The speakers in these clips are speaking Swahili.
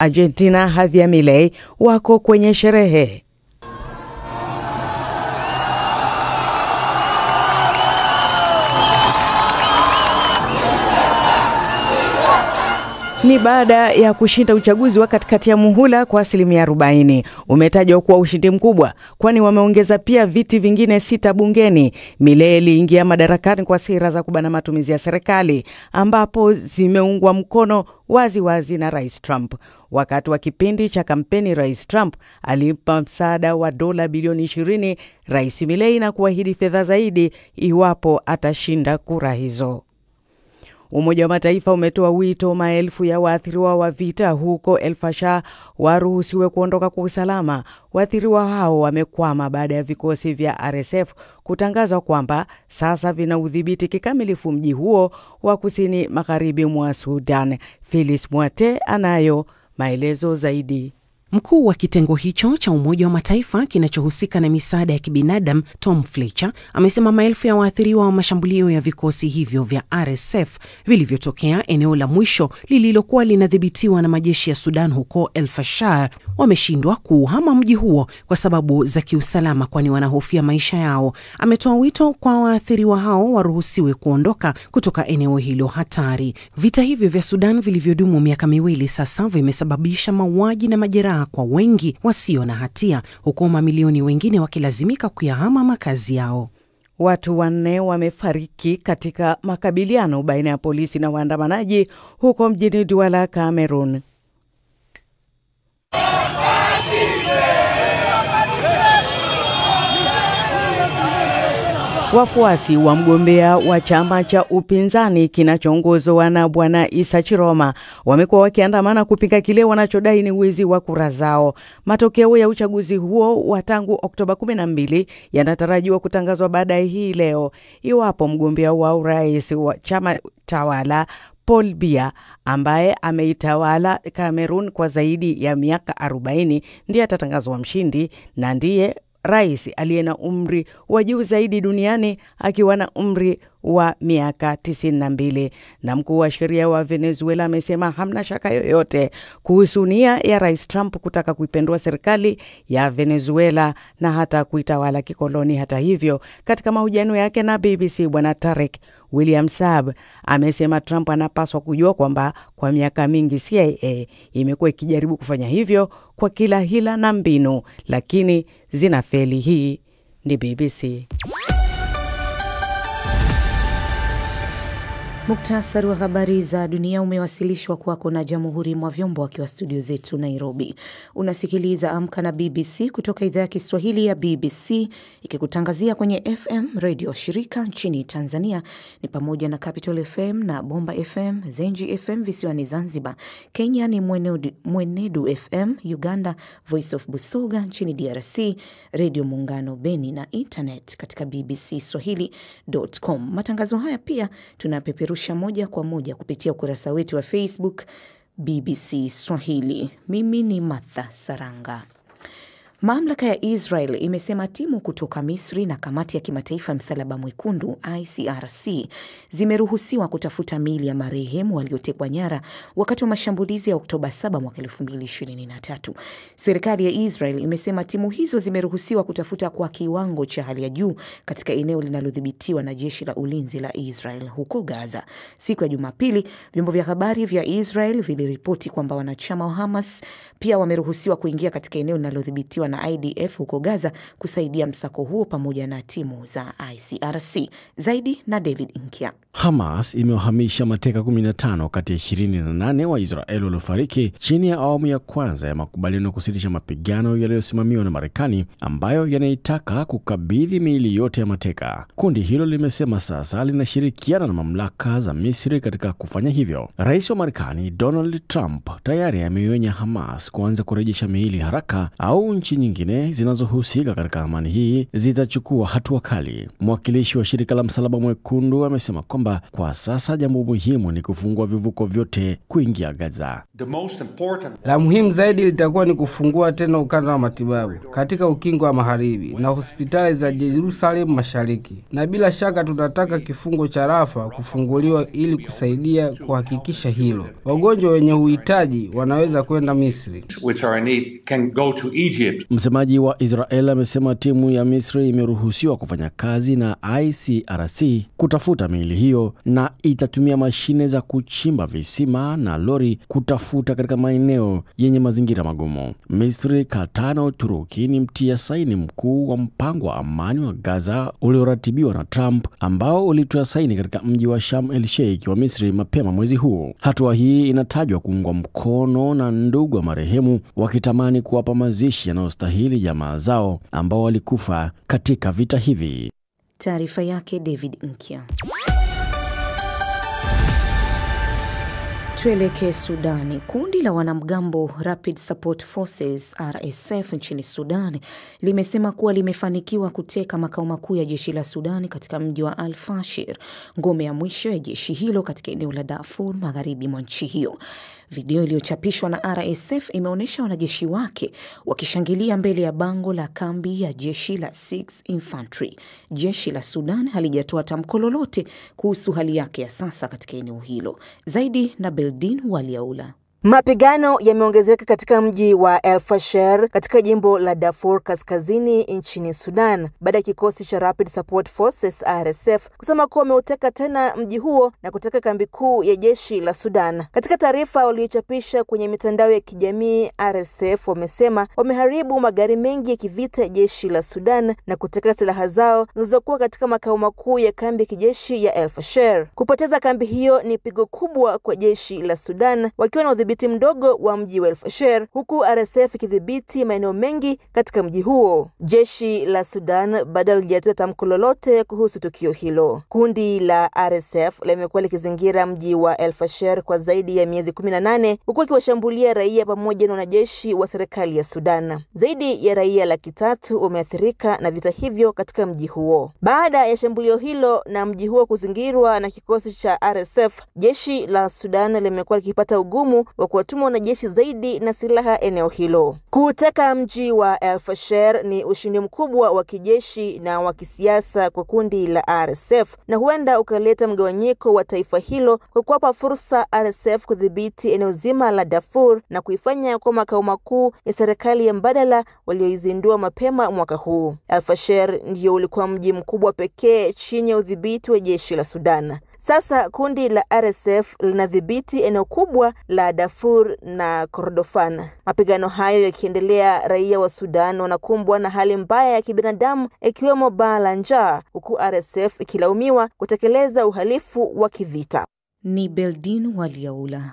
Argentina Javier Milei wako kwenye sherehe. Ni baada ya kushinda uchaguzi wa katikati ya muhula kwa 40%. Umetajwa kuwa ushindi mkubwa kwani wameongeza pia viti vingine 6 bungeni. Milei aliingia madarakani kwa sera za kubana matumizi ya serikali ambapo zimeungwa mkono wazi na Rais Trump. Wakati wa kipindi cha kampeni, Rais Trump alimpa msaada wa dola bilioni 20 Rais Milei na kuahidi fedha zaidi iwapo atashinda kura hizo. Umoja wa Mataifa umetoa wito maelfu ya waathiriwa wa vita huko El Fasher waruhusiwe kuondoka kwa usalama. Waathiriwa hao wamekwama baada ya vikosi vya RSF kutangaza kwamba sasa vina udhibiti kikamilifu mji huo wa kusini magharibi mwa Sudan. Phyllis Mwate anayo maelezo zaidi. Mkuu wa kitengo hicho cha Umoja wa Mataifa kinachohusika na misaada ya kibinadamu, Tom Fletcher, amesema maelfu ya waathiriwa wa mashambulio ya vikosi hivyo vya RSF vilivyotokea eneo la mwisho lililokuwa linadhibitiwa na majeshi ya Sudan huko El Fasher wameshindwa kuhama mji huo kwa sababu za kiusalama kwani wanahofia maisha yao. Ametoa wito kwa waathiriwa hao waruhusiwe kuondoka kutoka eneo hilo hatari. Vita hivyo vya Sudan vilivyodumu miaka 2 sasa vimesababisha mauaji na majeraha kwa wengi wasio na hatia, huku mamilioni wengine wakilazimika kuyahama makazi yao. Watu 4 wamefariki katika makabiliano baina ya polisi na waandamanaji huko mjini Douala, Cameroon. Wafuasi wa mgombea wa chama cha upinzani kinachoongozwa na Bwana Issa Chiroma wamekuwa wakiandamana kupinga kile wanachodai ni wizi wa kura zao. Matokeo ya uchaguzi huo wa tangu Oktoba 12 yanatarajiwa kutangazwa baadaye hii leo. Iwapo mgombea wa urais wa chama tawala Paul Biya ambaye ameitawala Cameroon kwa zaidi ya miaka 40 ndiye atatangazwa mshindi na ndiye rais aliye na umri wa juu zaidi duniani akiwa na umri wa miaka 92. Na mkuu wa sheria wa Venezuela amesema hamna shaka yoyote kuhusu nia ya Rais Trump kutaka kuipendua serikali ya Venezuela na hata kuitawala kikoloni. Hata hivyo, katika mahojiano yake na BBC, Bwana Tarek William Saab amesema Trump anapaswa kujua kwamba kwa miaka mingi CIA imekuwa ikijaribu kufanya hivyo kwa kila hila na mbinu, lakini zinafeli. Hii ni BBC. Muktasari wa habari za dunia umewasilishwa kwako na Jamhuri mwa Vyombo wakiwa studio zetu Nairobi. Unasikiliza Amka na BBC kutoka idhaa ya Kiswahili ya BBC ikikutangazia kwenye FM radio shirika nchini Tanzania ni pamoja na Capital FM na Bomba FM, Zenji FM visiwani Zanzibar. Kenya ni Mwenedu FM, Uganda Voice of Busoga, nchini DRC Radio Muungano Beni na internet katika bbcswahili.com. Matangazo haya pia tunapeperusha moja kwa moja kupitia ukurasa wetu wa Facebook BBC Swahili. Mimi ni Martha Saranga. Mamlaka ya Israel imesema timu kutoka Misri na kamati ya kimataifa msalaba mwekundu ICRC zimeruhusiwa kutafuta miili ya marehemu waliotekwa nyara wakati wa mashambulizi ya Oktoba 7 mwaka 2023. Serikali ya Israel imesema timu hizo zimeruhusiwa kutafuta kwa kiwango cha hali ya juu katika eneo linalodhibitiwa na jeshi la ulinzi la Israel huko Gaza. Siku ya Jumapili, vyombo vya habari vya Israel viliripoti kwamba wanachama wa Hamas pia wameruhusiwa kuingia katika eneo linalodhibitiwa na IDF huko Gaza kusaidia msako huo pamoja na timu za ICRC. Zaidi na David Inkia. Hamas imewahamisha mateka 15 kati ya 28 wa Israeli waliofariki chini ya awamu ya kwanza ya makubaliano kusitisha mapigano yaliyosimamiwa na Marekani ambayo yanaitaka kukabidhi miili yote ya mateka. Kundi hilo limesema sasa linashirikiana na mamlaka za Misri katika kufanya hivyo. Rais wa Marekani Donald Trump tayari ameionya Hamas kuanza kurejesha miili haraka au nchi nyingine zinazohusika katika amani hii zitachukua hatua kali. Mwakilishi wa shirika la Msalaba Mwekundu amesema kwamba kwa sasa jambo muhimu ni kufungua vivuko vyote kuingia Gaza. La muhimu zaidi litakuwa ni kufungua tena ukanda wa matibabu katika ukingo wa magharibi na hospitali za Jerusalem Mashariki. Na bila shaka tunataka kifungo cha Rafa kufunguliwa ili kusaidia kuhakikisha hilo. Wagonjwa wenye uhitaji wanaweza kwenda Misri. Msemaji wa Israel amesema timu ya Misri imeruhusiwa kufanya kazi na ICRC kutafuta miili hiyo na itatumia mashine za kuchimba visima na lori kutafuta katika maeneo yenye mazingira magumu. Misri, Qatar na Uturuki ni mtia saini mkuu wa mpango wa amani wa Gaza ulioratibiwa na Trump, ambao ulitoa saini katika mji wa Sharm el Sheikh wa Misri mapema mwezi huu. Hatua hii inatajwa kuungwa mkono na ndugu wa marehemu, wakitamani kuwapa mazishi yanayostahili jamaa zao ambao walikufa katika vita hivi. Taarifa yake David Nkia. Tuelekee Sudani. Kundi la wanamgambo Rapid Support Forces RSF nchini Sudani limesema kuwa limefanikiwa kuteka makao makuu ya jeshi la Sudani katika mji wa Al-Fashir, ngome ya mwisho ya jeshi hilo katika eneo la Darfur magharibi mwa nchi hiyo. Video iliyochapishwa na RSF imeonyesha wanajeshi wake wakishangilia mbele ya bango la kambi ya jeshi la 6th Infantry. Jeshi la Sudan halijatoa tamko lolote kuhusu hali yake ya sasa katika eneo hilo. Zaidi na Beldin Waliaula. Mapigano yameongezeka katika mji wa El Fasher katika jimbo la Darfur kaskazini nchini Sudan baada ya kikosi cha Rapid Support Forces RSF kusema kuwa wameuteka tena mji huo na kuteka kambi kuu ya jeshi la Sudan. Katika taarifa waliochapisha kwenye mitandao ya kijamii, RSF wamesema wameharibu magari mengi ya kivita ya jeshi la Sudan na kuteka silaha zao zilizokuwa katika makao makuu ya kambi ya kijeshi ya El Fasher. Kupoteza kambi hiyo ni pigo kubwa kwa jeshi la Sudan, wakiwa na udhibiti mdogo wa mji wa El Fasher, huku RSF ikidhibiti maeneo mengi katika mji huo. Jeshi la Sudan bado halijatoa tamko lolote kuhusu tukio hilo. Kundi la RSF limekuwa likizingira mji wa El Fasher kwa zaidi ya miezi 18, huku ikiwashambulia raia pamoja na wanajeshi wa serikali ya Sudan. Zaidi ya raia 300,000 wameathirika na vita hivyo katika mji huo. Baada ya shambulio hilo na mji huo kuzingirwa na kikosi cha RSF, jeshi la Sudan limekuwa likipata ugumu wa kuwatuma wanajeshi zaidi na silaha eneo hilo. Kuteka mji wa El Fasher ni ushindi mkubwa wa kijeshi na wa kisiasa kwa kundi la RSF, na huenda ukaleta mgawanyiko wa taifa hilo kwa kuwapa fursa RSF kudhibiti eneo zima la Darfur na kuifanya kwa makao makuu ya serikali ya mbadala walioizindua mapema mwaka huu. El Fasher ndio ulikuwa mji mkubwa pekee chini ya udhibiti wa jeshi la Sudan. Sasa kundi la RSF linadhibiti eneo kubwa la Darfur na Kordofan. Mapigano hayo yakiendelea, raia wa Sudan wanakumbwa na hali mbaya ya kibinadamu ikiwemo baa la njaa, huku RSF ikilaumiwa kutekeleza uhalifu wa kivita. Ni Beldin Waliaula.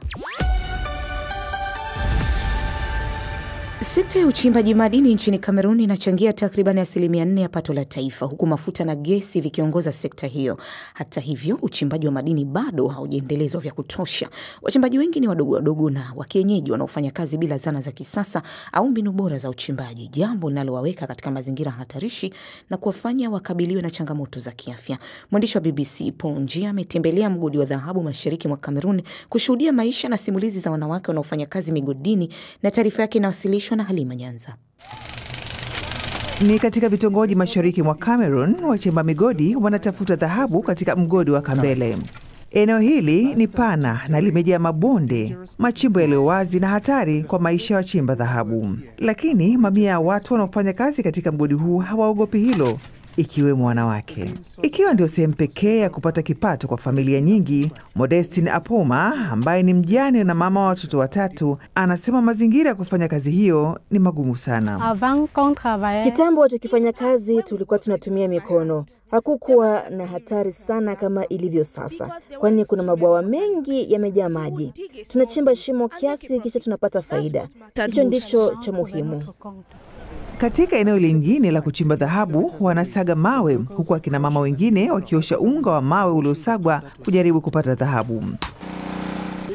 Sekta ya uchimbaji madini nchini Kameruni inachangia takriban 4% ya pato la taifa, huku mafuta na gesi vikiongoza sekta hiyo. Hata hivyo, uchimbaji wa madini bado haujaendelezwa vya kutosha. Wachimbaji wengi ni wadogo na wa kienyeji wanaofanya kazi bila zana za kisasa au mbinu bora za uchimbaji, jambo linalowaweka katika mazingira hatarishi na kuwafanya wakabiliwe na changamoto za kiafya. Mwandishi wa BBC Paul Njia ametembelea mgodi wa dhahabu mashariki mwa Kameruni kushuhudia maisha na simulizi za wanawake wanaofanya kazi migodini, na taarifa yake inawasilishwa na Halima Nyanza. Ni katika vitongoji mashariki mwa Cameroon, wachimba migodi wanatafuta dhahabu katika mgodi wa Kambele. Eneo hili ni pana na limejaa mabonde, machimbo yaliyo wazi na hatari kwa maisha ya wachimba dhahabu. Lakini mamia ya watu wanaofanya kazi katika mgodi huu hawaogopi hilo, ikiwemo wanawake. Ikiwa ndio sehemu pekee ya kupata kipato kwa familia nyingi, Modestine Apoma, ambaye ni mjane na mama wa watoto 3, anasema mazingira ya kufanya kazi hiyo ni magumu sana. Kitambo tukifanya kazi tulikuwa tunatumia mikono. Hakukuwa na hatari sana kama ilivyo sasa, kwani kuna mabwawa mengi yamejaa maji. Tunachimba shimo kiasi kisha tunapata faida. Hicho ndicho cha muhimu. Katika eneo lingine la kuchimba dhahabu, wanasaga mawe, huku akina mama wengine wakiosha unga wa mawe uliosagwa kujaribu kupata dhahabu.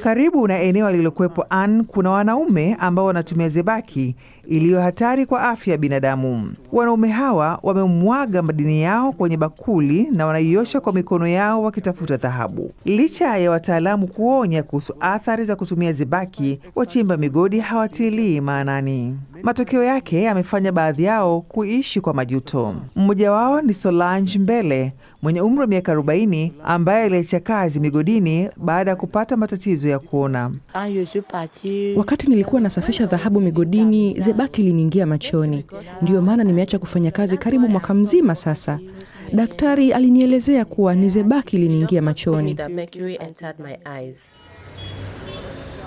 Karibu na eneo alilokuwepo Ann kuna wanaume ambao wanatumia zebaki iliyo hatari kwa afya ya binadamu. Wanaume hawa wamemwaga madini yao kwenye bakuli na wanaiosha kwa mikono yao wakitafuta dhahabu. Licha ya wataalamu kuonya kuhusu athari za kutumia zebaki, wachimba migodi hawatilii maanani. Matokeo yake yamefanya baadhi yao kuishi kwa majuto. Mmoja wao ni Solange Mbele, mwenye umri wa miaka 40, ambaye aliacha kazi migodini baada ya kupata matatizo ya kuona. Wakati nilikuwa nasafisha dhahabu migodini, zebaki iliniingia machoni. Ndiyo maana nimeacha kufanya kazi karibu mwaka mzima sasa. Daktari alinielezea kuwa ni zebaki iliniingia machoni.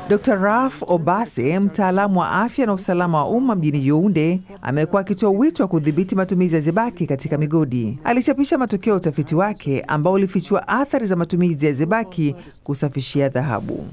Dr. Ralph Obase, mtaalamu wa afya na usalama wa umma mjini Yaounde, amekuwa akitoa wito wa kudhibiti matumizi ya zebaki katika migodi. Alichapisha matokeo ya utafiti wake ambao ulifichua athari za matumizi ya zebaki kusafishia dhahabu.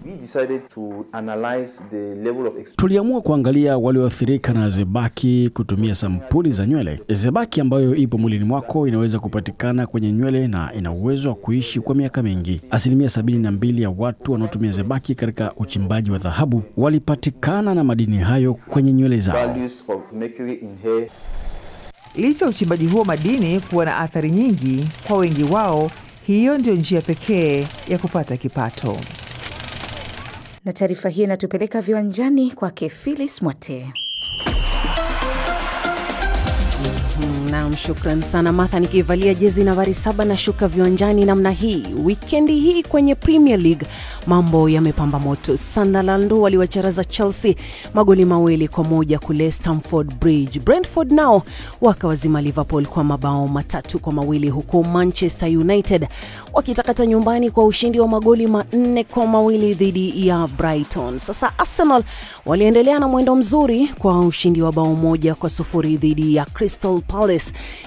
Tuliamua kuangalia walioathirika na zebaki kutumia sampuli za nywele. Zebaki ambayo ipo mwilini mwako inaweza kupatikana kwenye nywele na ina uwezo wa kuishi kwa miaka mingi. 72% ya watu wanaotumia zebaki katika uchimbaji wa dhahabu walipatikana na madini hayo kwenye nywele zao. Licha uchimbaji huo madini kuwa na athari nyingi, kwa wengi wao hiyo ndio njia pekee ya kupata kipato. Na taarifa hii inatupeleka viwanjani kwake Phyllis Mwate. Naam, shukran sana Martha, nikivalia jezi nambari 7 na shuka viwanjani namna hii. Wikendi hii kwenye Premier League mambo yamepamba moto. Sunderland waliwacharaza Chelsea magoli 2-1 kule Stamford Bridge. Brentford nao wakawazima Liverpool kwa mabao 3-2, huku Manchester United wakitakata nyumbani kwa ushindi wa magoli 4-2 dhidi ya Brighton. Sasa Arsenal waliendelea na mwendo mzuri kwa ushindi wa bao 1-0 dhidi ya Crystal Palace,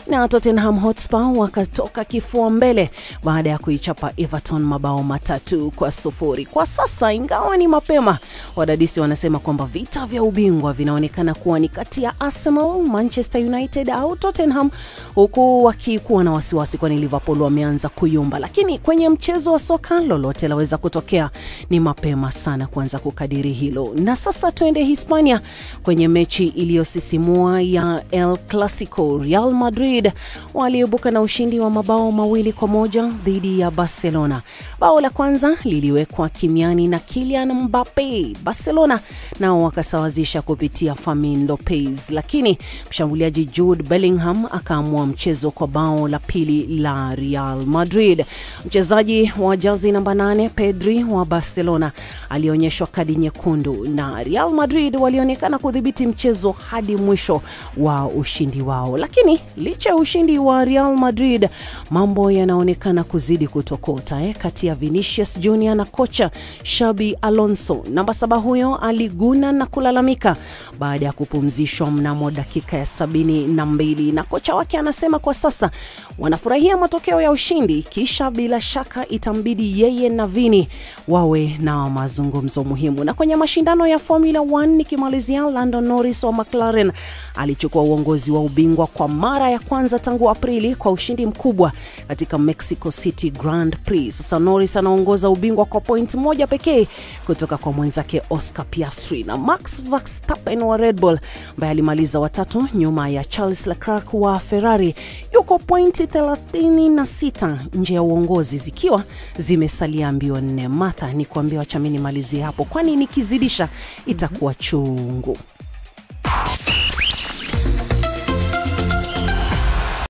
na Tottenham Hotspur wakatoka kifua mbele baada ya kuichapa Everton mabao 3-0. Kwa sasa, ingawa ni mapema, wadadisi wanasema kwamba vita vya ubingwa vinaonekana kuwa ni kati ya Arsenal, Manchester United au Tottenham, huku wakikuwa na wasiwasi kwani Liverpool wameanza kuyumba. Lakini kwenye mchezo wa soka lolote laweza kutokea, ni mapema sana kuanza kukadiri hilo. Na sasa tuende Hispania kwenye mechi iliyosisimua ya El Clasico. Real Madrid waliibuka na ushindi wa mabao 2-1 dhidi ya Barcelona. Bao la kwanza liliwekwa kimiani na Kylian Mbappe. Barcelona nao wakasawazisha kupitia Fermin Lopez, lakini mshambuliaji Jude Bellingham akaamua mchezo kwa bao la pili la Real Madrid. Mchezaji wa jezi namba 8 Pedri wa Barcelona alionyeshwa kadi nyekundu, na Real Madrid walionekana kudhibiti mchezo hadi mwisho wa ushindi wao. Lakini licha ya ushindi wa Real Madrid, mambo yanaonekana kuzidi kutokota kati ya Vinicius Junior na kocha Xabi Alonso. Namba 7 huyo aliguna na kulalamika baada ya kupumzishwa mnamo dakika ya 72, na kocha wake anasema kwa sasa wanafurahia matokeo ya ushindi, kisha bila shaka itambidi yeye na Vini wawe na mazungumzo muhimu. Na kwenye mashindano ya Formula 1 nikimalizia, Lando Norris wa McLaren alichukua uongozi wa ubingwa kwa mara ya kwanza tangu Aprili kwa ushindi mkubwa katika Mexico City Grand Prix. Sasa Norris anaongoza ubingwa kwa point 1 pekee kutoka kwa mwenzake Oscar Piastri, na Max Verstappen wa Red Bull ambaye alimaliza watatu nyuma ya Charles Leclerc wa Ferrari yuko pointi 36 nje ya uongozi, zikiwa zimesalia mbio 4. Martha, ni kuambia wachamini malizie hapo, kwani nikizidisha itakuwa chungu.